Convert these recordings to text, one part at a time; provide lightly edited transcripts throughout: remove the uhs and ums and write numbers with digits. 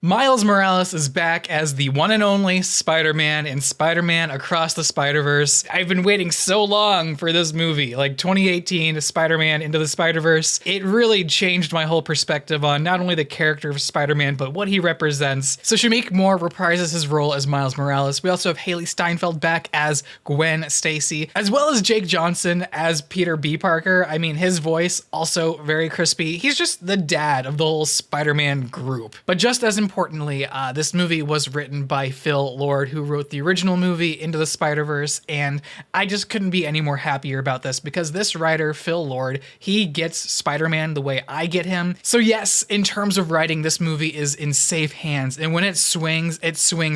Miles Morales is back as the one and only Spider-Man in Spider-Man Across the Spider-Verse. I've been waiting so long for this movie, like 2018 Spider-Man Into the Spider-Verse. It really changed my whole perspective on not only the character of Spider-Man, but what he represents. So Shamik Moore reprises his role as Miles Morales. We also have Haley Steinfeld back as Gwen Stacy, as well as Jake Johnson as Peter B. Parker. I mean, his voice also very crispy. He's just the dad of the whole Spider-Man group. But just as importantly, this movie was written by Phil Lord, who wrote the original movie Into the Spider-Verse, and I just couldn't be any more happier about this because this writer, Phil Lord, he gets Spider-Man the way I get him. So yes, in terms of writing, this movie is in safe hands, and when it swings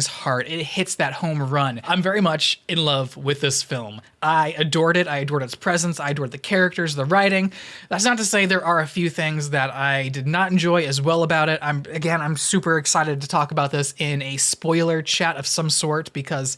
hard. It hits that home run. I'm very much in love with this film. I adored it. I adored its presence. I adored the characters, the writing. That's not to say there are a few things that I did not enjoy as well about it. I'm super excited to talk about this in a spoiler chat of some sort because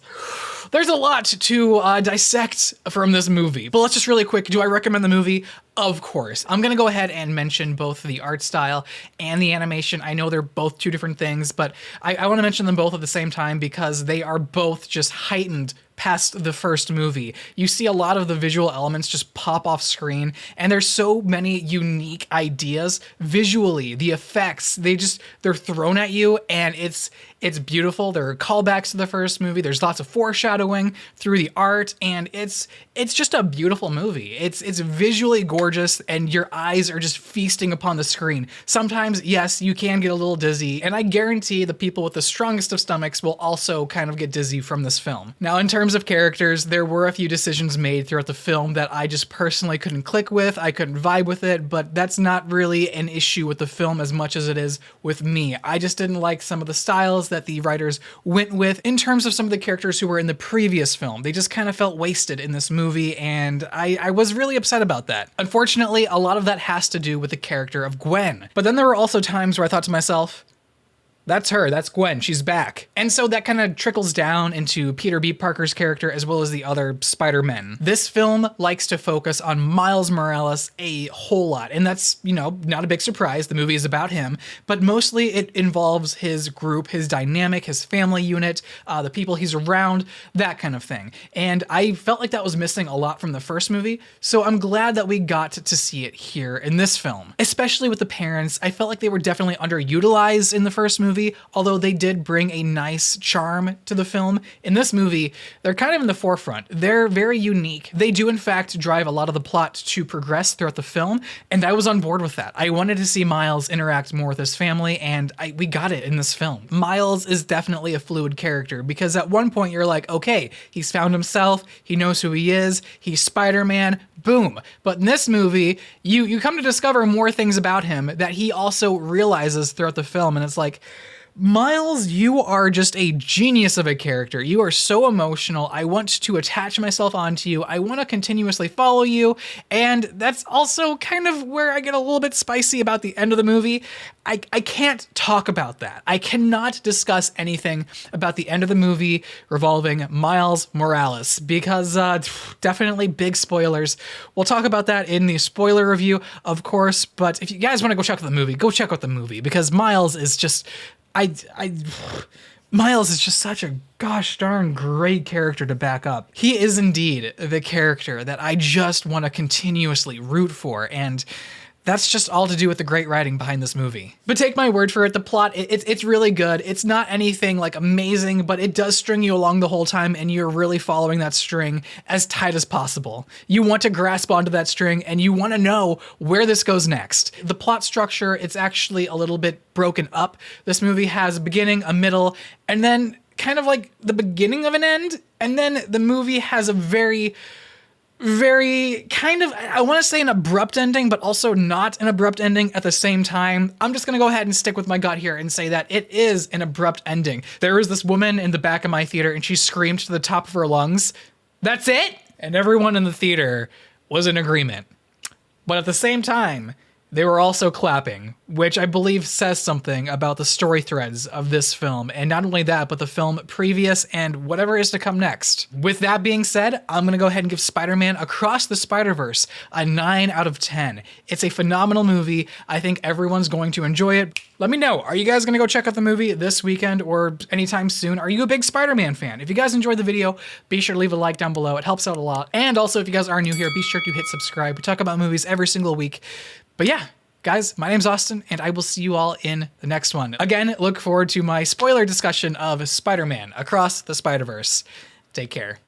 there's a lot to dissect from this movie. But let's just really quick, do I recommend the movie? Of course. I'm gonna go ahead and mention both the art style and the animation. I know they're both two different things, but I want to mention them both at the same time because they are both just heightened past the first movie. You see a lot of the visual elements just pop off screen, and there's so many unique ideas visually. The effects, they're thrown at you, and it's beautiful. There are callbacks to the first movie. There's lots of foreshadowing through the art, and it's just a beautiful movie. It's visually gorgeous, and your eyes are just feasting upon the screen. Sometimes, yes, you can get a little dizzy, and I guarantee the people with the strongest of stomachs will also kind of get dizzy from this film. Now, in terms of characters, there were a few decisions made throughout the film that I just personally couldn't click with. I couldn't vibe with it, but that's not really an issue with the film as much as it is with me. I just didn't like some of the styles that the writers went with in terms of some of the characters who were in the previous film. They just kind of felt wasted in this movie, and I was really upset about that. Unfortunately, a lot of that has to do with the character of Gwen. But then there were also times where I thought to myself, that's her, that's Gwen, she's back. And so that kind of trickles down into Peter B. Parker's character as well as the other Spider-Men. This film likes to focus on Miles Morales a whole lot, and that's, not a big surprise. The movie is about him, but mostly it involves his group, his dynamic, his family unit, the people he's around, that kind of thing. And I felt like that was missing a lot from the first movie, so I'm glad that we got to see it here in this film. Especially with the parents, I felt like they were definitely underutilized in the first movie, although they did bring a nice charm to the film. In this movie, they're kind of in the forefront. They're very unique. They do, in fact, drive a lot of the plot to progress throughout the film, and I was on board with that. I wanted to see Miles interact more with his family, and we got it in this film. Miles is definitely a fluid character, because at one point you're like, okay, he's found himself, he knows who he is, he's Spider-Man, boom. But in this movie, you come to discover more things about him that he also realizes throughout the film, and it's like, Miles, you are just a genius of a character. You are so emotional. I want to attach myself onto you. I want to continuously follow you. And that's also kind of where I get a little bit spicy about the end of the movie. I can't talk about that. I cannot discuss anything about the end of the movie revolving Miles Morales because definitely big spoilers. We'll talk about that in the spoiler review, of course. But if you guys want to go check out the movie, go check out the movie because Miles is just... Miles is just such a gosh darn great character to back up. He is indeed the character that I just want to continuously root for, and that's just all to do with the great writing behind this movie. But take my word for it, the plot, it's really good. It's not anything like amazing, but it does string you along the whole time, and you're really following that string as tight as possible. You want to grasp onto that string, and you want to know where this goes next. The plot structure, it's actually a little bit broken up. This movie has a beginning, a middle, and then kind of like the beginning of an end, and then the movie has a very kind of, I want to say an abrupt ending, but also not an abrupt ending at the same time. I'm just going to go ahead and stick with my gut here and say that it is an abrupt ending. There was this woman in the back of my theater and she screamed to the top of her lungs, "That's it!" And everyone in the theater was in agreement. But at the same time, they were also clapping, which I believe says something about the story threads of this film. And not only that, but the film previous and whatever is to come next. With that being said, I'm gonna go ahead and give Spider-Man Across the Spider-Verse a 9 out of 10. It's a phenomenal movie. I think everyone's going to enjoy it. Let me know, are you guys gonna go check out the movie this weekend or anytime soon? Are you a big Spider-Man fan? If you guys enjoyed the video, be sure to leave a like down below. It helps out a lot. And also, if you guys are new here, be sure to hit subscribe. We talk about movies every single week. But yeah, guys, my name's Austin, and I will see you all in the next one. Again, look forward to my spoiler discussion of Spider-Man Across the Spider-Verse. Take care.